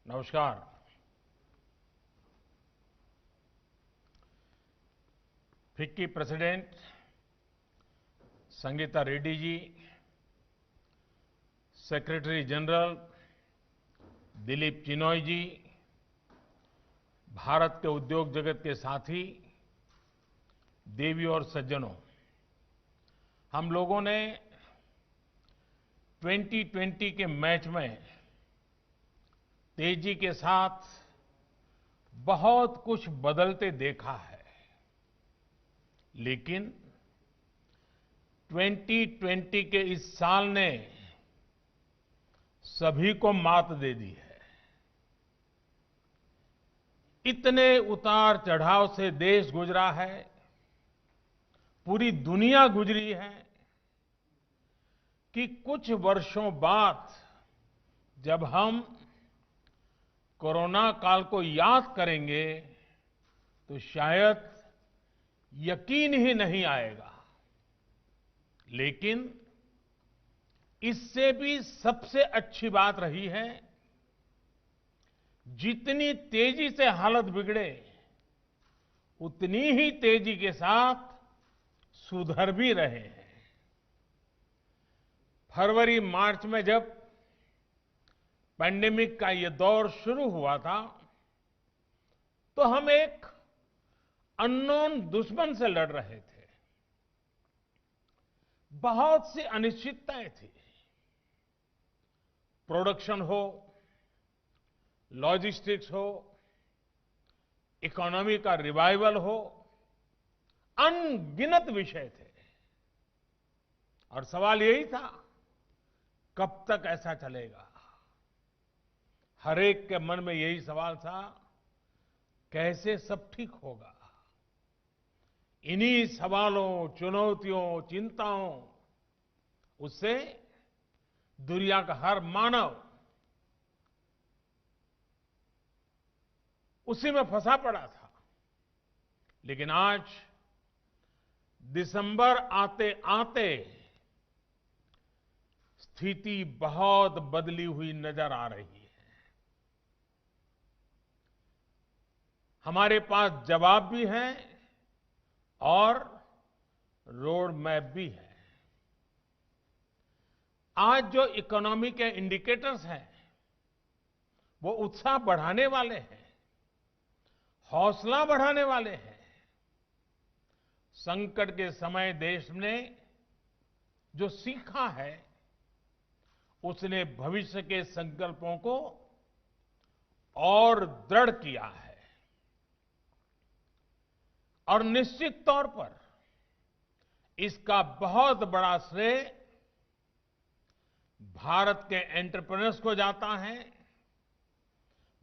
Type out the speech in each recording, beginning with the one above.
नमस्कार। FICCI president Sangeeta Reddy ji, secretary general Dilip Chinoy जी, भारत के उद्योग जगत के साथी, देवी और सज्जनों, हम लोगों ने 2020 के मैच में तेजी के साथ बहुत कुछ बदलते देखा है, लेकिन 2020 के इस साल ने सभी को मात दे दी है। इतने उतार चढ़ाव से देश गुजरा है, पूरी दुनिया गुजरी है कि कुछ वर्षों बाद जब हम कोरोना काल को याद करेंगे तो शायद यकीन ही नहीं आएगा। लेकिन इससे भी सबसे अच्छी बात रही है, जितनी तेजी से हालत बिगड़े उतनी ही तेजी के साथ सुधर भी रहे हैं। फरवरी मार्च में जब पैंडेमिक का ये दौर शुरू हुआ था तो हम एक अननोन दुश्मन से लड़ रहे थे। बहुत सी अनिश्चितताएं थी। प्रोडक्शन हो, लॉजिस्टिक्स हो, इकोनॉमी का रिवाइवल हो, अनगिनत विषय थे और सवाल यही था, कब तक ऐसा चलेगा। हर एक के मन में यही सवाल था, कैसे सब ठीक होगा। इन्हीं सवालों, चुनौतियों, चिंताओं उससे दुनिया का हर मानव उसी में फंसा पड़ा था। लेकिन आज दिसंबर आते आते स्थिति बहुत बदली हुई नजर आ रही है। हमारे पास जवाब भी है और रोड मैप भी है। आज जो इकोनॉमी के इंडिकेटर्स हैं वो उत्साह बढ़ाने वाले हैं, हौसला बढ़ाने वाले हैं। संकट के समय देश ने जो सीखा है उसने भविष्य के संकल्पों को और दृढ़ किया है। और निश्चित तौर पर इसका बहुत बड़ा श्रेय भारत के एंटरप्रेन्योर्स को जाता है,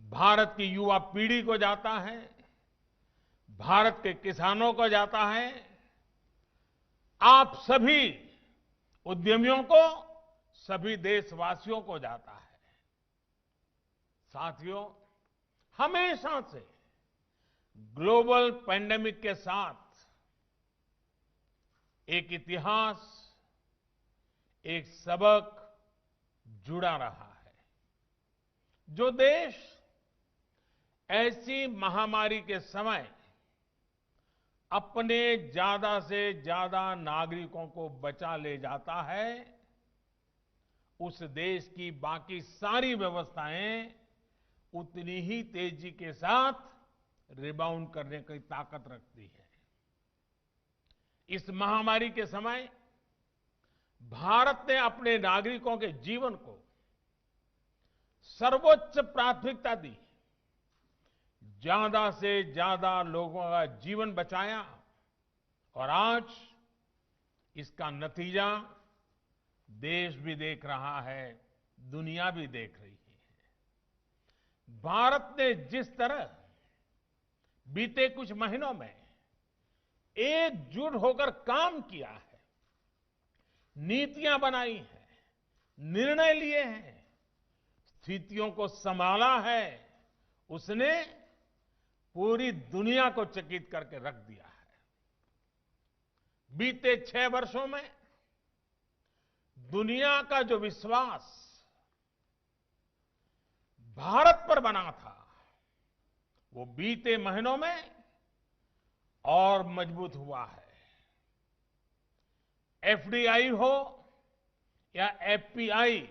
भारत की युवा पीढ़ी को जाता है, भारत के किसानों को जाता है, आप सभी उद्यमियों को, सभी देशवासियों को जाता है। साथियों, हमेशा से ग्लोबल पैंडेमिक के साथ एक इतिहास, एक सबक जुड़ा रहा है। जो देश ऐसी महामारी के समय अपने ज्यादा से ज्यादा नागरिकों को बचा ले जाता है, उस देश की बाकी सारी व्यवस्थाएं उतनी ही तेजी के साथ रिबाउंड करने की ताकत रखती है। इस महामारी के समय भारत ने अपने नागरिकों के जीवन को सर्वोच्च प्राथमिकता दी, ज्यादा से ज्यादा लोगों का जीवन बचाया और आज इसका नतीजा देश भी देख रहा है, दुनिया भी देख रही है। भारत ने जिस तरह बीते कुछ महीनों में एकजुट होकर काम किया है, नीतियां बनाई हैं, निर्णय लिए हैं, स्थितियों को संभाला है, उसने पूरी दुनिया को चकित करके रख दिया है। बीते 6 वर्षों में दुनिया का जो विश्वास भारत पर बना था, वो बीते महीनों में और मजबूत हुआ है। एफडीआई हो या एफपीआई,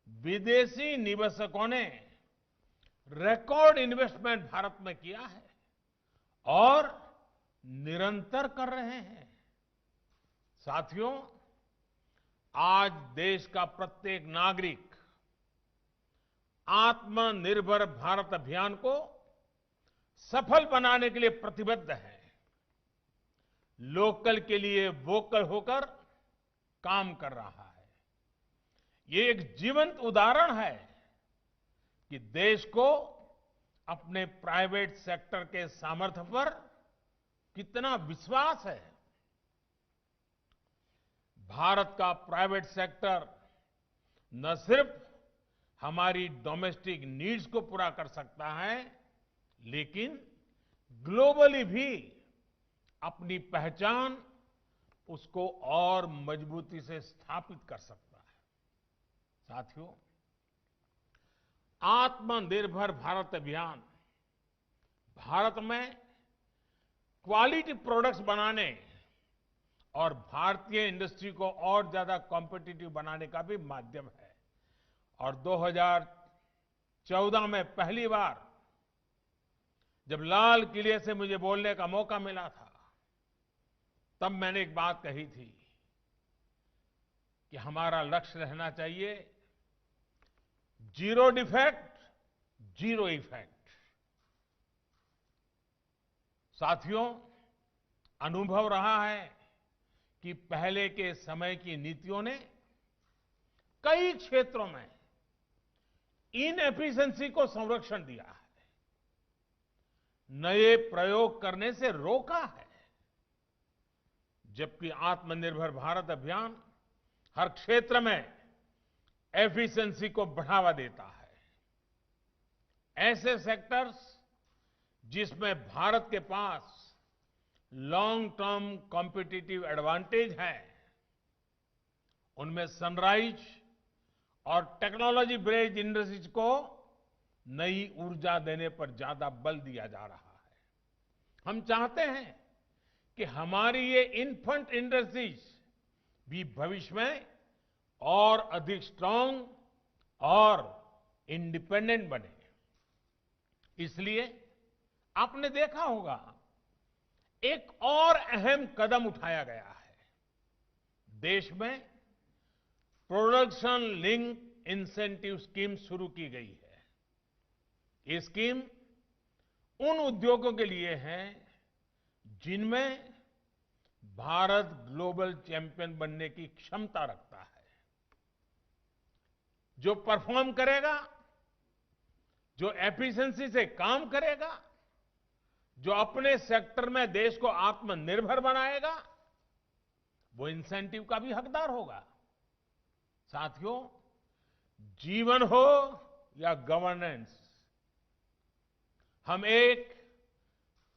विदेशी निवेशकों ने रिकॉर्ड इन्वेस्टमेंट भारत में किया है और निरंतर कर रहे हैं। साथियों, आज देश का प्रत्येक नागरिक आत्मनिर्भर भारत अभियान को सफल बनाने के लिए प्रतिबद्ध है। लोकल के लिए वोकल होकर काम कर रहा है। ये एक जीवंत उदाहरण है कि देश को अपने प्राइवेट सेक्टर के सामर्थ्य पर कितना विश्वास है। भारत का प्राइवेट सेक्टर न सिर्फ हमारी डोमेस्टिक नीड्स को पूरा कर सकता है, लेकिन ग्लोबली भी अपनी पहचान उसको और मजबूती से स्थापित कर सकता है। साथियों, आत्मनिर्भर भारत अभियान भारत में क्वालिटी प्रोडक्ट्स बनाने और भारतीय इंडस्ट्री को और ज्यादा कॉम्पिटिटिव बनाने का भी माध्यम है। और 2014 में पहली बार जब लाल किले से मुझे बोलने का मौका मिला था, तब मैंने एक बात कही थी कि हमारा लक्ष्य रहना चाहिए जीरो डिफेक्ट, जीरो इफेक्ट। साथियों, अनुभव रहा है कि पहले के समय की नीतियों ने कई क्षेत्रों में इनएफिशिएंसी को संरक्षण दिया है, नए प्रयोग करने से रोका है, जबकि आत्मनिर्भर भारत अभियान हर क्षेत्र में एफिशिएंसी को बढ़ावा देता है। ऐसे सेक्टर्स जिसमें भारत के पास लॉन्ग टर्म कॉम्पिटिटिव एडवांटेज है, उनमें सनराइज और टेक्नोलॉजी बेस्ड इंडस्ट्रीज को नई ऊर्जा देने पर ज्यादा बल दिया जा रहा है। हम चाहते हैं कि हमारी ये इन्फेंट इंडस्ट्रीज भी भविष्य में और अधिक स्ट्रांग और इंडिपेंडेंट बने। इसलिए आपने देखा होगा, एक और अहम कदम उठाया गया है। देश में प्रोडक्शन लिंक इंसेंटिव स्कीम शुरू की गई है। ये स्कीम उन उद्योगों के लिए है जिनमें भारत ग्लोबल चैंपियन बनने की क्षमता रखता है। जो परफॉर्म करेगा, जो एफिशिएंसी से काम करेगा, जो अपने सेक्टर में देश को आत्मनिर्भर बनाएगा, वो इंसेंटिव का भी हकदार होगा। साथियों, जीवन हो या गवर्नेंस, हम एक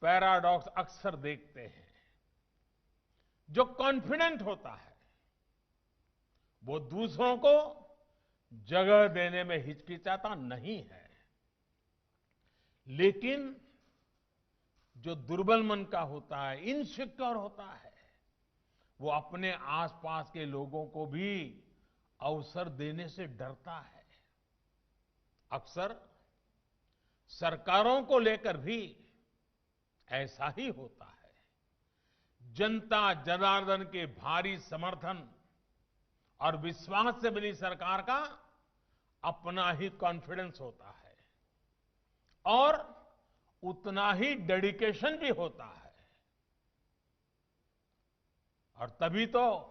पैराडॉक्स अक्सर देखते हैं। जो कॉन्फिडेंट होता है, वो दूसरों को जगह देने में हिचकिचाता नहीं है, लेकिन जो दुर्बल मन का होता है, इनसिक्योर होता है, वो अपने आसपास के लोगों को भी अवसर देने से डरता है। अक्सर सरकारों को लेकर भी ऐसा ही होता है। जनता जनार्दन के भारी समर्थन और विश्वास से बनी सरकार का अपना ही कॉन्फिडेंस होता है और उतना ही डेडिकेशन भी होता है। और तभी तो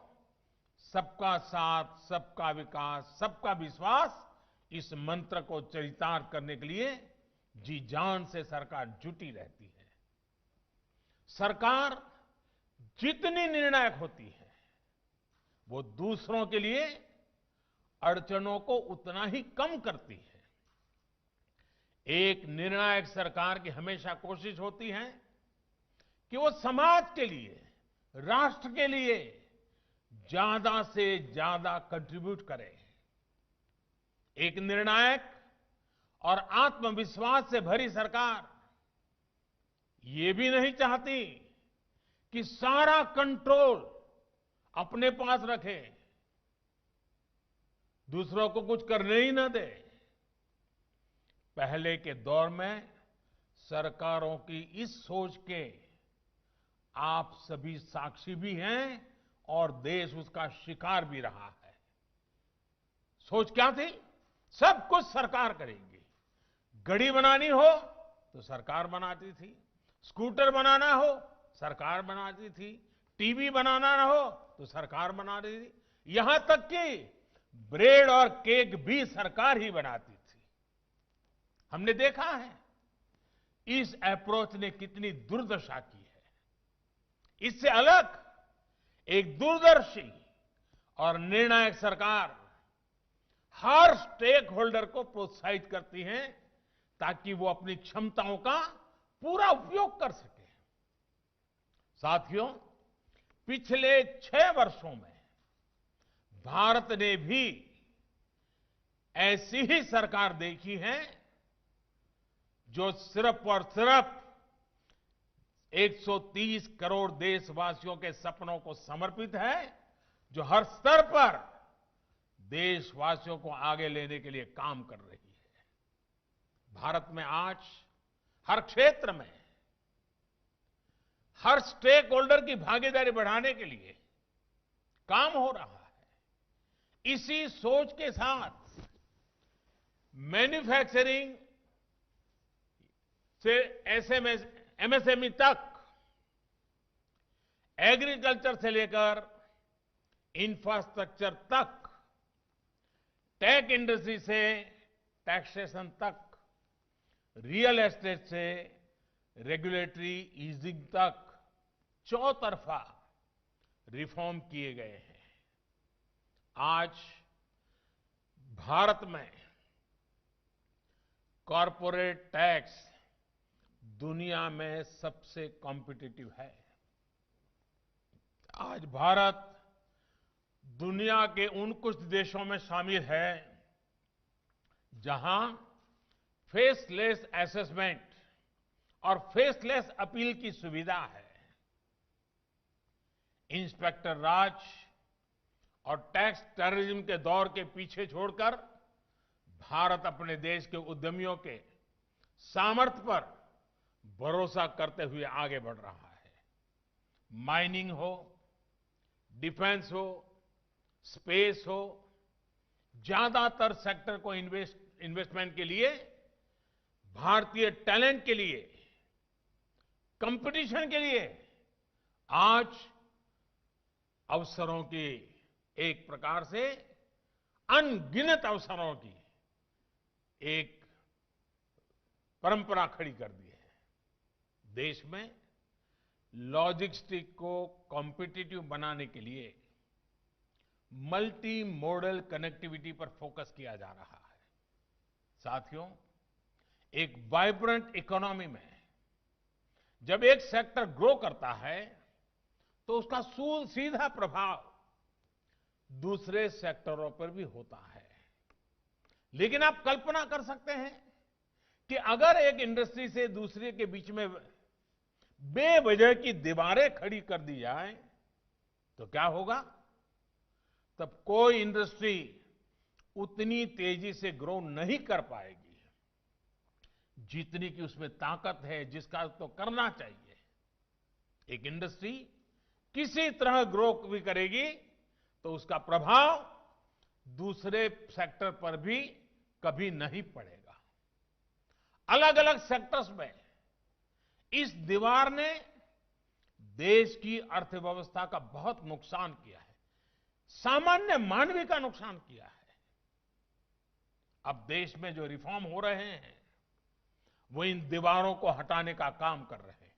सबका साथ, सबका विकास, सबका विश्वास, इस मंत्र को चरितार्थ करने के लिए जी जान से सरकार जुटी रहती है। सरकार जितनी निर्णायक होती है, वो दूसरों के लिए अड़चनों को उतना ही कम करती है। एक निर्णायक सरकार की हमेशा कोशिश होती है कि वो समाज के लिए, राष्ट्र के लिए ज्यादा से ज्यादा कंट्रीब्यूट करे। एक निर्णायक और आत्मविश्वास से भरी सरकार ये भी नहीं चाहती कि सारा कंट्रोल अपने पास रखे, दूसरों को कुछ करने ही न दे। पहले के दौर में सरकारों की इस सोच के आप सभी साक्षी भी हैं और देश उसका शिकार भी रहा है। सोच क्या थी? सब कुछ सरकार करेगी। घड़ी बनानी हो तो सरकार बनाती थी, स्कूटर बनाना हो सरकार बनाती थी, टीवी बनाना ना हो तो सरकार बना रही थी, यहां तक कि ब्रेड और केक भी सरकार ही बनाती थी। हमने देखा है इस अप्रोच ने कितनी दुर्दशा की है। इससे अलग एक दूरदर्शी और निर्णायक सरकार हर स्टेक होल्डर को प्रोत्साहित करती है ताकि वो अपनी क्षमताओं का पूरा उपयोग कर सके। साथियों, पिछले 6 वर्षों में भारत ने भी ऐसी ही सरकार देखी है जो सिर्फ और सिर्फ 130 करोड़ देशवासियों के सपनों को समर्पित है, जो हर स्तर पर देशवासियों को आगे लेने के लिए काम कर रही है। भारत में आज हर क्षेत्र में हर स्टेक होल्डर की भागीदारी बढ़ाने के लिए काम हो रहा है। इसी सोच के साथ मैन्युफैक्चरिंग से एमएसएमई तक, एग्रीकल्चर से लेकर इंफ्रास्ट्रक्चर तक, टेक इंडस्ट्री से टैक्सेशन तक, रियल एस्टेट से रेगुलेटरी ईजिंग तक चौतरफा रिफॉर्म किए गए हैं। आज भारत में कॉरपोरेट टैक्स दुनिया में सबसे कॉम्पिटिटिव है। आज भारत दुनिया के उन कुछ देशों में शामिल है जहां फेसलेस असेसमेंट और फेसलेस अपील की सुविधा है। इंस्पेक्टर राज और टैक्स टेररिज्म के दौर के पीछे छोड़कर भारत अपने देश के उद्यमियों के सामर्थ्य पर भरोसा करते हुए आगे बढ़ रहा है। माइनिंग हो, डिफेंस हो, स्पेस हो, ज्यादातर सेक्टर को इन्वेस्टमेंट के लिए, भारतीय टैलेंट के लिए, कंपटीशन के लिए आज अवसरों की, एक प्रकार से अनगिनत अवसरों की एक परंपरा खड़ी कर दी है। देश में लॉजिस्टिक को कॉम्पिटिटिव बनाने के लिए मल्टी मॉडल कनेक्टिविटी पर फोकस किया जा रहा है। साथियों, एक वाइब्रेंट इकोनॉमी में जब एक सेक्टर ग्रो करता है तो उसका सीधा प्रभाव दूसरे सेक्टरों पर भी होता है। लेकिन आप कल्पना कर सकते हैं कि अगर एक इंडस्ट्री से दूसरे के बीच में बेवजह की दीवारें खड़ी कर दी जाए तो क्या होगा? तब कोई इंडस्ट्री उतनी तेजी से ग्रो नहीं कर पाएगी जितनी की उसमें ताकत है, जिसका तो करना चाहिए। एक इंडस्ट्री किसी तरह ग्रो भी करेगी तो उसका प्रभाव दूसरे सेक्टर पर भी कभी नहीं पड़ेगा। अलग अलग सेक्टर्स में इस दीवार ने देश की अर्थव्यवस्था का बहुत नुकसान किया है, सामान्य मानवी का नुकसान किया है। अब देश में जो रिफॉर्म हो रहे हैं वो इन दीवारों को हटाने का काम कर रहे हैं।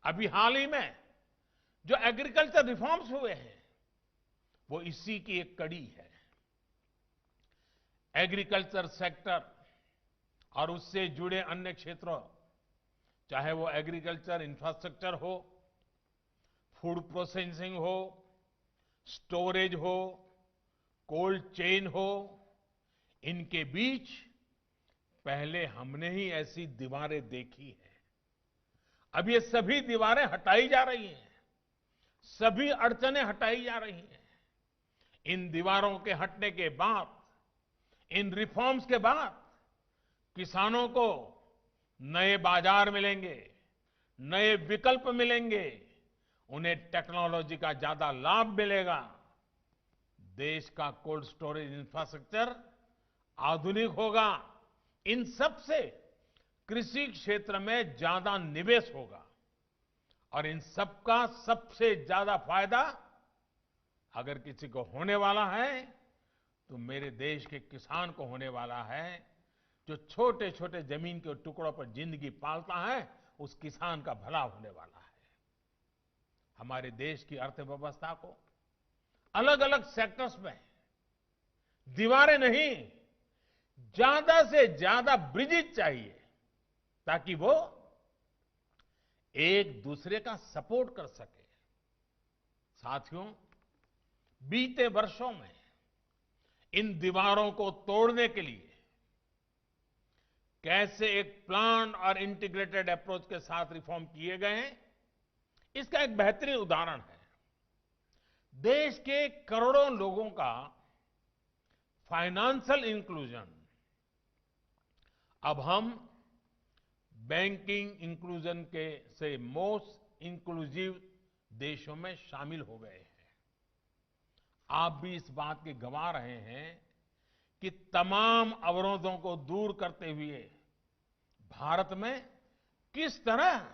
अभी हाल ही में जो एग्रीकल्चर रिफॉर्म्स हुए हैं वो इसी की एक कड़ी है। एग्रीकल्चर सेक्टर और उससे जुड़े अन्य क्षेत्रों, चाहे वो एग्रीकल्चर इंफ्रास्ट्रक्चर हो, फूड प्रोसेसिंग हो, स्टोरेज हो, कोल्ड चेन हो, इनके बीच पहले हमने ही ऐसी दीवारें देखी हैं। अब ये सभी दीवारें हटाई जा रही हैं, सभी अड़चनें हटाई जा रही हैं। इन दीवारों के हटने के बाद, इन रिफॉर्म्स के बाद किसानों को नए बाजार मिलेंगे, नए विकल्प मिलेंगे, उन्हें टेक्नोलॉजी का ज्यादा लाभ मिलेगा। देश का कोल्ड स्टोरेज इंफ्रास्ट्रक्चर आधुनिक होगा। इन सब से कृषि क्षेत्र में ज्यादा निवेश होगा और इन सब का सबसे ज्यादा फायदा अगर किसी को होने वाला है तो मेरे देश के किसान को होने वाला है। जो छोटे छोटे जमीन के टुकड़ों पर जिंदगी पालता है, उस किसान का भला होने वाला है। हमारे देश की अर्थव्यवस्था को अलग अलग सेक्टर्स में दीवारें नहीं, ज्यादा से ज्यादा ब्रिजेज चाहिए ताकि वो एक दूसरे का सपोर्ट कर सके। साथियों, बीते वर्षों में इन दीवारों को तोड़ने के लिए कैसे एक प्लान और इंटीग्रेटेड अप्रोच के साथ रिफॉर्म किए गए हैं, इसका एक बेहतरीन उदाहरण है। देश के करोड़ों लोगों का फाइनेंशियल इंक्लूजन अब हम बैंकिंग इंक्लूजन के से मोस्ट इंक्लूसिव देशों में शामिल हो गए हैं। आप भी इस बात के गवाह रहे हैं कि तमाम अवरोधों को दूर करते हुए भारत में किस तरह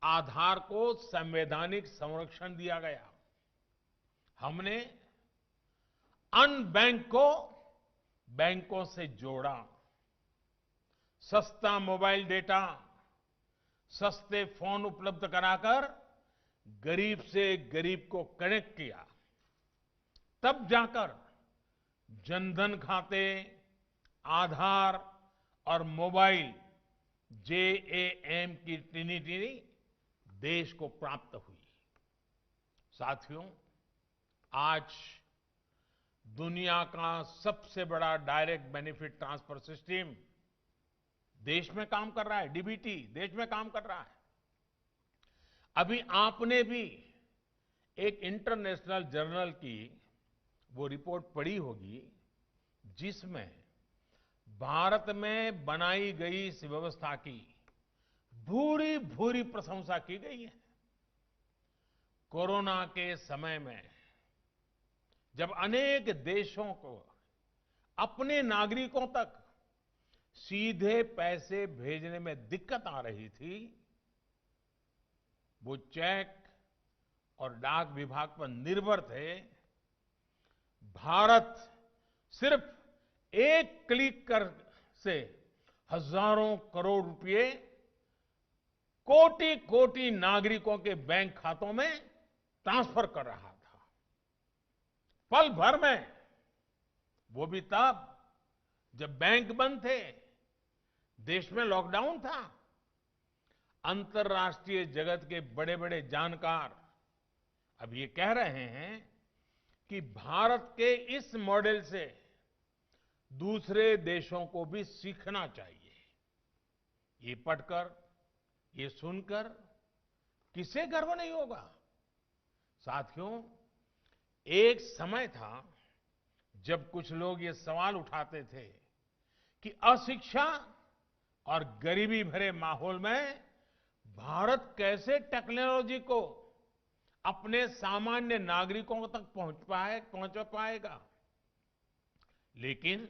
आधार को संवैधानिक संरक्षण दिया गया। हमने अनबैंक को बैंकों से जोड़ा, सस्ता मोबाइल डेटा, सस्ते फोन उपलब्ध कराकर गरीब से गरीब को कनेक्ट किया। तब जाकर जनधन खाते, आधार और मोबाइल JAM की ट्रिनिटी देश को प्राप्त हुई। साथियों, आज दुनिया का सबसे बड़ा डायरेक्ट बेनिफिट ट्रांसफर सिस्टम देश में काम कर रहा है। DBT देश में काम कर रहा है। अभी आपने भी एक इंटरनेशनल जर्नल की वो रिपोर्ट पढ़ी होगी जिसमें भारत में बनाई गई इस व्यवस्था की भूरी भूरी प्रशंसा की गई है। कोरोना के समय में जब अनेक देशों को अपने नागरिकों तक सीधे पैसे भेजने में दिक्कत आ रही थी, वो चेक और डाक विभाग पर निर्भर थे। भारत सिर्फ एक क्लिक कर से हजारों करोड़ रुपए कोटि कोटि नागरिकों के बैंक खातों में ट्रांसफर कर रहा था। पल भर में, वो भी तब जब बैंक बंद थे, देश में लॉकडाउन था। अंतर्राष्ट्रीय जगत के बड़े बड़े जानकार अब ये कह रहे हैं कि भारत के इस मॉडल से दूसरे देशों को भी सीखना चाहिए। ये पढ़कर, ये सुनकर किसे गर्व नहीं होगा। साथियों, एक समय था जब कुछ लोग ये सवाल उठाते थे कि अशिक्षा और गरीबी भरे माहौल में भारत कैसे टेक्नोलॉजी को अपने सामान्य नागरिकों तक पहुंच पाएगा। लेकिन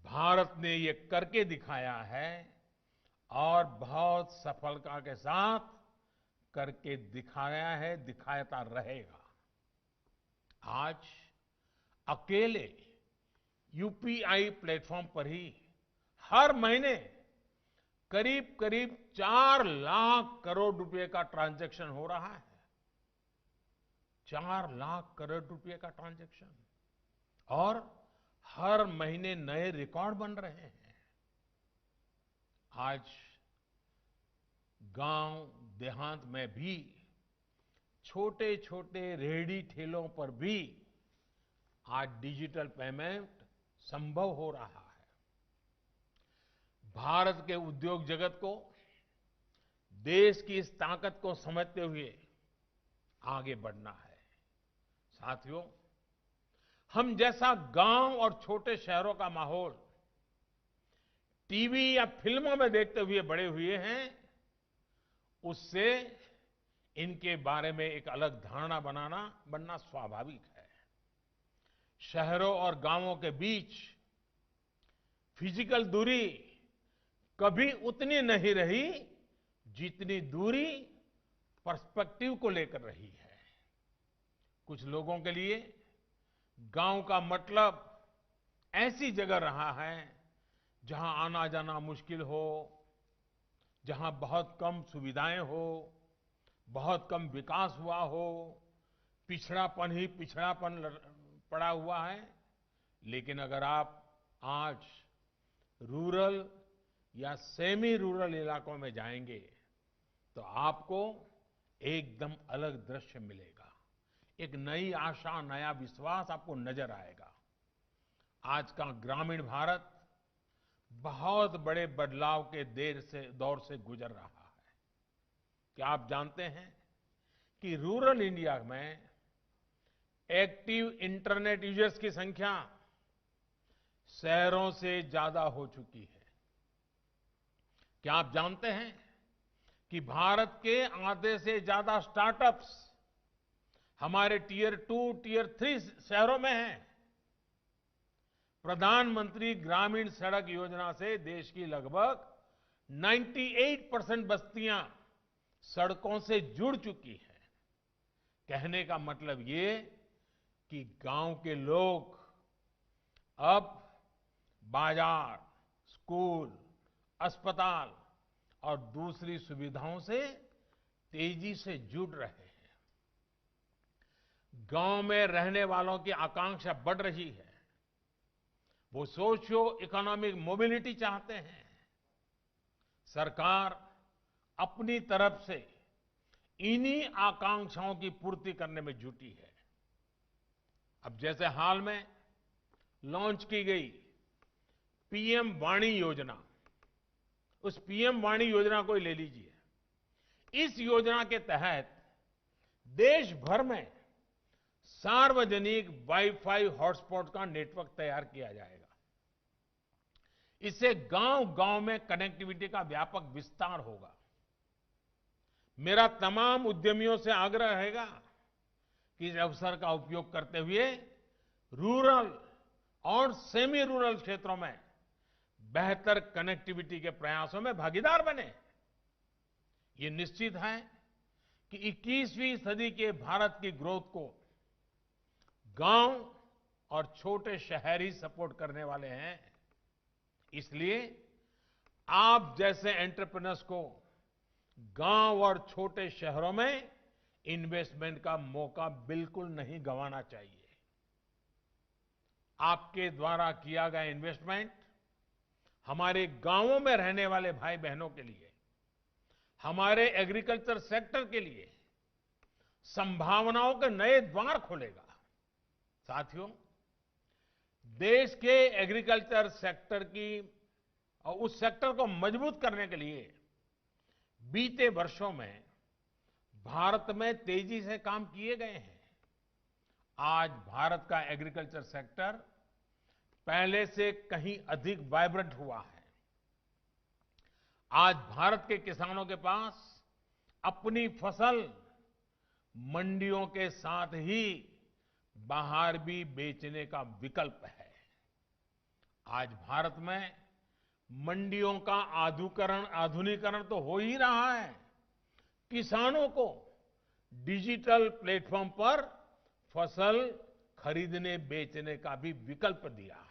भारत ने ये करके दिखाया है और बहुत सफलता के साथ करके दिखाया है, दिखाता रहेगा। आज अकेले UPI प्लेटफॉर्म पर ही हर महीने करीब करीब 4 लाख करोड़ रुपए का ट्रांजैक्शन हो रहा है। 4 लाख करोड़ रुपए का ट्रांजैक्शन, और हर महीने नए रिकॉर्ड बन रहे हैं। आज गांव देहात में भी छोटे छोटे रेहड़ी ठेलों पर भी आज डिजिटल पेमेंट संभव हो रहा है। भारत के उद्योग जगत को देश की इस ताकत को समझते हुए आगे बढ़ना है। साथियों, हम जैसा गांव और छोटे शहरों का माहौल टीवी या फिल्मों में देखते हुए बड़े हुए हैं, उससे इनके बारे में एक अलग धारणा बनना स्वाभाविक है। शहरों और गांवों के बीच फिजिकल दूरी कभी उतनी नहीं रही जितनी दूरी पर्सपेक्टिव को लेकर रही है। कुछ लोगों के लिए गांव का मतलब ऐसी जगह रहा है जहां आना जाना मुश्किल हो, जहां बहुत कम सुविधाएं हो, बहुत कम विकास हुआ हो, पिछड़ापन ही पिछड़ापन पड़ा हुआ है। लेकिन अगर आप आज रूरल या सेमी रूरल इलाकों में जाएंगे तो आपको एकदम अलग दृश्य मिलेगा। एक नई आशा, नया विश्वास आपको नजर आएगा। आज का ग्रामीण भारत बहुत बड़े बदलाव के दौर से गुजर रहा है। क्या आप जानते हैं कि रूरल इंडिया में एक्टिव इंटरनेट यूजर्स की संख्या शहरों से ज्यादा हो चुकी है? क्या आप जानते हैं कि भारत के आधे से ज्यादा स्टार्टअप्स हमारे टियर 2, टियर 3 शहरों में हैं? प्रधानमंत्री ग्रामीण सड़क योजना से देश की लगभग 98% बस्तियां सड़कों से जुड़ चुकी हैं। कहने का मतलब ये कि गांव के लोग अब बाजार, स्कूल, अस्पताल और दूसरी सुविधाओं से तेजी से जुड़ रहे हैं। गांव में रहने वालों की आकांक्षा बढ़ रही है। वो सोशियो इकोनॉमिक मोबिलिटी चाहते हैं। सरकार अपनी तरफ से इन्हीं आकांक्षाओं की पूर्ति करने में जुटी है। अब जैसे हाल में लॉन्च की गई पीएम वाणी योजना, उस पीएम वाणी योजना को ही ले लीजिए। इस योजना के तहत देश भर में सार्वजनिक वाईफाई हॉटस्पॉट का नेटवर्क तैयार किया जाएगा। इससे गांव-गांव में कनेक्टिविटी का व्यापक विस्तार होगा। मेरा तमाम उद्यमियों से आग्रह रहेगा कि इस अवसर का उपयोग करते हुए रूरल और सेमी रूरल क्षेत्रों में बेहतर कनेक्टिविटी के प्रयासों में भागीदार बने। ये निश्चित है कि 21वीं सदी के भारत की ग्रोथ को गांव और छोटे शहर ही सपोर्ट करने वाले हैं। इसलिए आप जैसे एंटरप्रेन्योर्स को गांव और छोटे शहरों में इन्वेस्टमेंट का मौका बिल्कुल नहीं गंवाना चाहिए। आपके द्वारा किया गया इन्वेस्टमेंट हमारे गांवों में रहने वाले भाई बहनों के लिए, हमारे एग्रीकल्चर सेक्टर के लिए संभावनाओं के नए द्वार खोलेगा। साथियों, देश के एग्रीकल्चर सेक्टर की और उस सेक्टर को मजबूत करने के लिए बीते वर्षों में भारत में तेजी से काम किए गए हैं। आज भारत का एग्रीकल्चर सेक्टर पहले से कहीं अधिक वाइब्रेंट हुआ है। आज भारत के किसानों के पास अपनी फसल मंडियों के साथ ही बाहर भी बेचने का विकल्प है। आज भारत में मंडियों का आधुनिकीकरण तो हो ही रहा है। किसानों को डिजिटल प्लेटफॉर्म पर फसल खरीदने बेचने का भी विकल्प दिया है।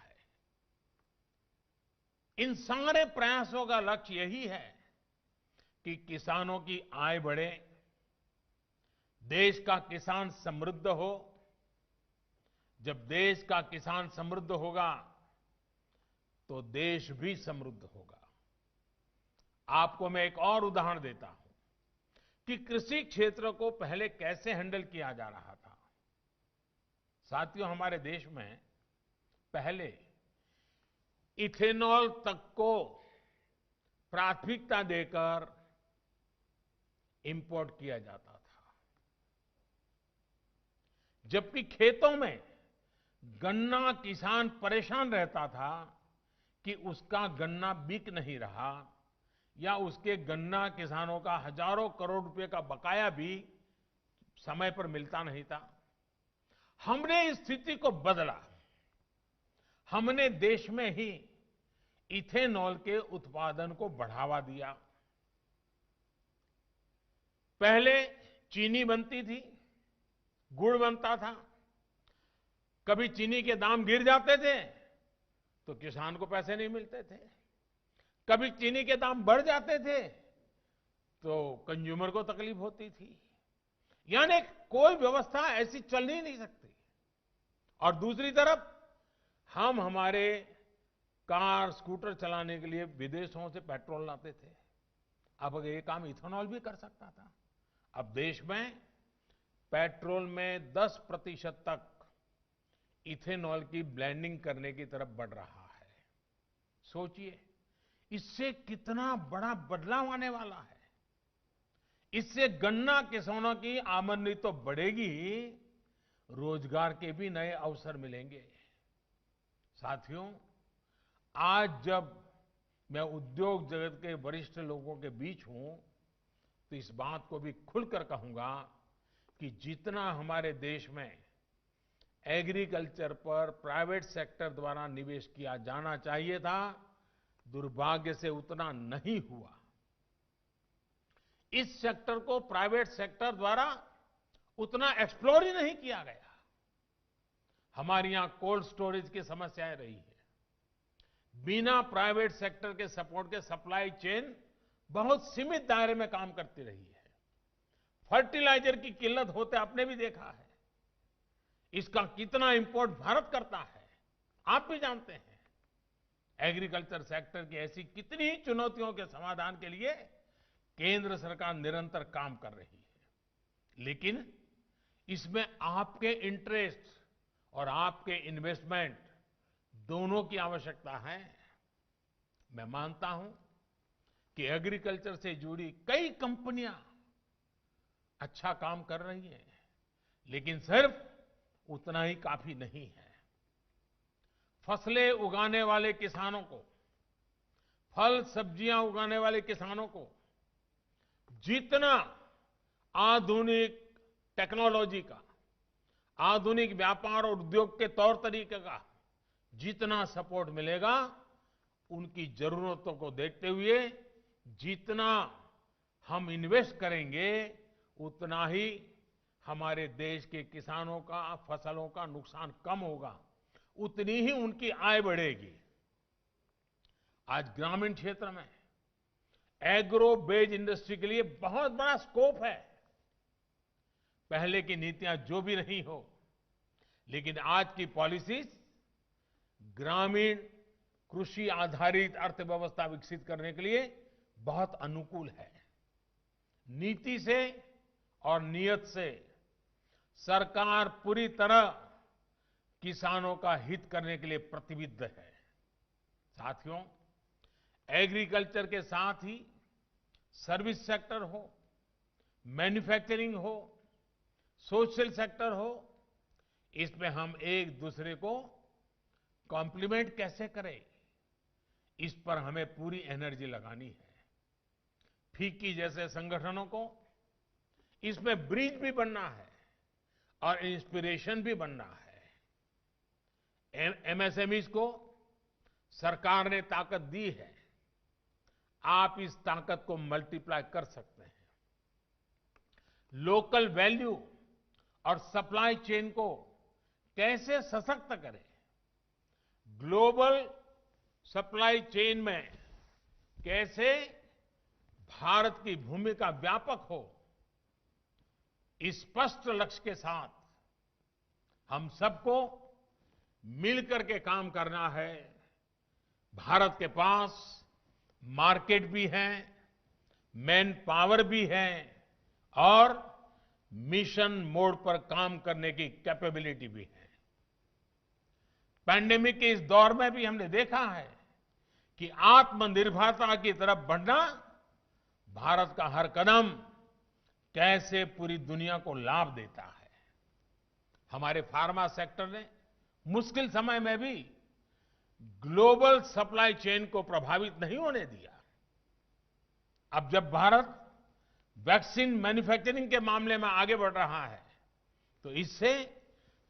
इन सारे प्रयासों का लक्ष्य यही है कि किसानों की आय बढ़े, देश का किसान समृद्ध हो। जब देश का किसान समृद्ध होगा तो देश भी समृद्ध होगा। आपको मैं एक और उदाहरण देता हूं कि कृषि क्षेत्र को पहले कैसे हैंडल किया जा रहा था। साथियों, हमारे देश में पहले इथेनॉल तक को प्राथमिकता देकर इंपोर्ट किया जाता था, जबकि खेतों में गन्ना किसान परेशान रहता था कि उसका गन्ना बिक नहीं रहा या उसके गन्ना किसानों का हजारों करोड़ रुपए का बकाया भी समय पर मिलता नहीं था। हमने इस स्थिति को बदला। हमने देश में ही इथेनॉल के उत्पादन को बढ़ावा दिया। पहले चीनी बनती थी, गुड़ बनता था। कभी चीनी के दाम गिर जाते थे तो किसान को पैसे नहीं मिलते थे, कभी चीनी के दाम बढ़ जाते थे तो कंज्यूमर को तकलीफ होती थी। यानी कोई व्यवस्था ऐसी चल ही नहीं सकती। और दूसरी तरफ हम हमारे कार स्कूटर चलाने के लिए विदेशों से पेट्रोल लाते थे। अब ये काम इथेनॉल भी कर सकता था। अब देश में पेट्रोल में 10% तक इथेनॉल की ब्लेंडिंग करने की तरफ बढ़ रहा है। सोचिए, इससे कितना बड़ा बदलाव आने वाला है। इससे गन्ना किसानों की आमदनी तो बढ़ेगी, रोजगार के भी नए अवसर मिलेंगे। साथियों, आज जब मैं उद्योग जगत के वरिष्ठ लोगों के बीच हूं तो इस बात को भी खुलकर कहूंगा कि जितना हमारे देश में एग्रीकल्चर पर प्राइवेट सेक्टर द्वारा निवेश किया जाना चाहिए था, दुर्भाग्य से उतना नहीं हुआ। इस सेक्टर को प्राइवेट सेक्टर द्वारा उतना एक्सप्लोर ही नहीं किया गया। हमारे यहां कोल्ड स्टोरेज की समस्याएं रही है। बिना प्राइवेट सेक्टर के सपोर्ट के सप्लाई चेन बहुत सीमित दायरे में काम करती रही है। फर्टिलाइजर की किल्लत होते आपने भी देखा है। इसका कितना इंपोर्ट भारत करता है, आप भी जानते हैं। एग्रीकल्चर सेक्टर की ऐसी कितनी ही चुनौतियों के समाधान के लिए केंद्र सरकार निरंतर काम कर रही है। लेकिन इसमें आपके इंटरेस्ट और आपके इन्वेस्टमेंट दोनों की आवश्यकता है। मैं मानता हूं कि एग्रीकल्चर से जुड़ी कई कंपनियां अच्छा काम कर रही हैं, लेकिन सिर्फ उतना ही काफी नहीं है। फसलें उगाने वाले किसानों को, फल सब्जियां उगाने वाले किसानों को जितना आधुनिक टेक्नोलॉजी का, आधुनिक व्यापार और उद्योग के तौर तरीके का जितना सपोर्ट मिलेगा, उनकी जरूरतों को देखते हुए जितना हम इन्वेस्ट करेंगे, उतना ही हमारे देश के किसानों का, फसलों का नुकसान कम होगा, उतनी ही उनकी आय बढ़ेगी। आज ग्रामीण क्षेत्र में एग्रो बेस्ड इंडस्ट्री के लिए बहुत बड़ा स्कोप है। पहले की नीतियां जो भी नहीं हो, लेकिन आज की पॉलिसीज ग्रामीण कृषि आधारित अर्थव्यवस्था विकसित करने के लिए बहुत अनुकूल है। नीति से और नियत से सरकार पूरी तरह किसानों का हित करने के लिए प्रतिबद्ध है। साथियों, एग्रीकल्चर के साथ ही सर्विस सेक्टर हो, मैन्युफैक्चरिंग हो, सोशल सेक्टर हो, इसमें हम एक दूसरे को कॉम्प्लीमेंट कैसे करें, इस पर हमें पूरी एनर्जी लगानी है। फिक्की जैसे संगठनों को इसमें ब्रिज भी बनना है और इंस्पिरेशन भी बनना है। एमएसएमईज को सरकार ने ताकत दी है, आप इस ताकत को मल्टीप्लाई कर सकते हैं। लोकल वैल्यू और सप्लाई चेन को कैसे सशक्त करें, ग्लोबल सप्लाई चेन में कैसे भारत की भूमिका व्यापक हो, इस स्पष्ट लक्ष्य के साथ हम सबको मिलकर के काम करना है। भारत के पास मार्केट भी है, मैन पावर भी है और मिशन मोड पर काम करने की कैपेबिलिटी भी है। पैंडेमिक के इस दौर में भी हमने देखा है कि आत्मनिर्भरता की तरफ बढ़ना भारत का हर कदम कैसे पूरी दुनिया को लाभ देता है। हमारे फार्मा सेक्टर ने मुश्किल समय में भी ग्लोबल सप्लाई चेन को प्रभावित नहीं होने दिया। अब जब भारत वैक्सीन मैन्युफैक्चरिंग के मामले में आगे बढ़ रहा है, तो इससे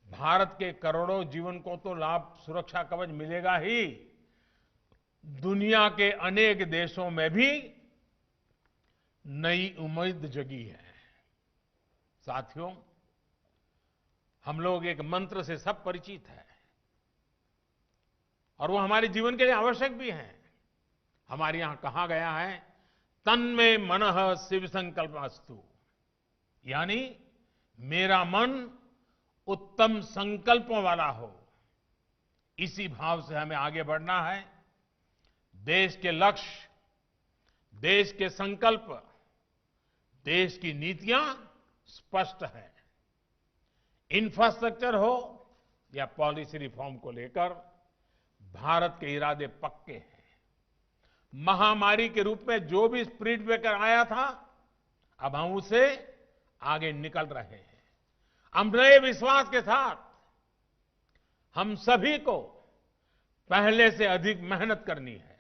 भारत के करोड़ों जीवन को तो लाभ, सुरक्षा कवच मिलेगा ही, दुनिया के अनेक देशों में भी नई उम्मीद जगी है। साथियों, हम लोग एक मंत्र से सब परिचित हैं और वो हमारे जीवन के लिए आवश्यक भी है। हमारे यहां कहा गया है, तन्मे मनः शिव संकल्पमस्तु, यानी मेरा मन उत्तम संकल्पों वाला हो। इसी भाव से हमें आगे बढ़ना है। देश के लक्ष्य, देश के संकल्प, देश की नीतियां स्पष्ट हैं। इंफ्रास्ट्रक्चर हो या पॉलिसी रिफॉर्म को लेकर भारत के इरादे पक्के हैं। महामारी के रूप में जो भी स्पिरिट ब्रेकर आया था, अब हम उसे आगे निकल रहे हैं। हम नए विश्वास के साथ हम सभी को पहले से अधिक मेहनत करनी है।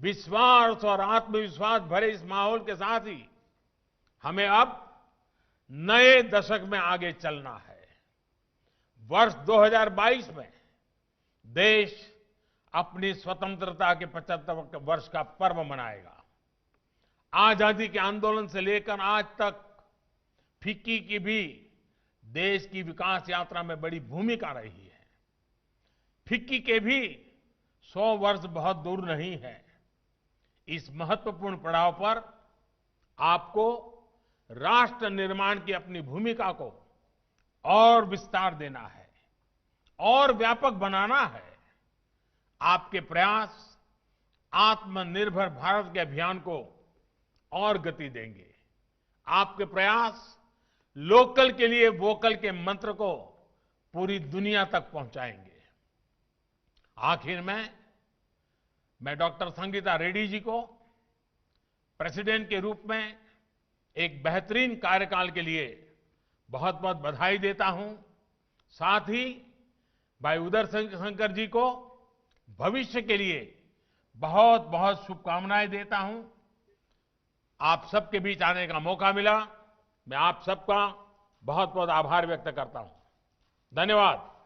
विश्वास और आत्मविश्वास भरे इस माहौल के साथ ही हमें अब नए दशक में आगे चलना है। वर्ष 2022 में देश अपनी स्वतंत्रता के 75 वर्ष का पर्व मनाएगा। आजादी के आंदोलन से लेकर आज तक फिक्की की भी देश की विकास यात्रा में बड़ी भूमिका रही है। फिक्की के भी 100 वर्ष बहुत दूर नहीं है। इस महत्वपूर्ण पड़ाव पर आपको राष्ट्र निर्माण की अपनी भूमिका को और विस्तार देना है और व्यापक बनाना है। आपके प्रयास आत्मनिर्भर भारत के अभियान को और गति देंगे। आपके प्रयास लोकल के लिए वोकल के मंत्र को पूरी दुनिया तक पहुंचाएंगे। आखिर में मैं डॉक्टर संगीता रेड्डी जी को प्रेसिडेंट के रूप में एक बेहतरीन कार्यकाल के लिए बहुत बहुत बधाई देता हूं। साथ ही भाई उदय शंकर जी को भविष्य के लिए बहुत बहुत शुभकामनाएं देता हूं। आप सबके बीच आने का मौका मिला, मैं आप सबका बहुत बहुत आभार व्यक्त करता हूं। धन्यवाद।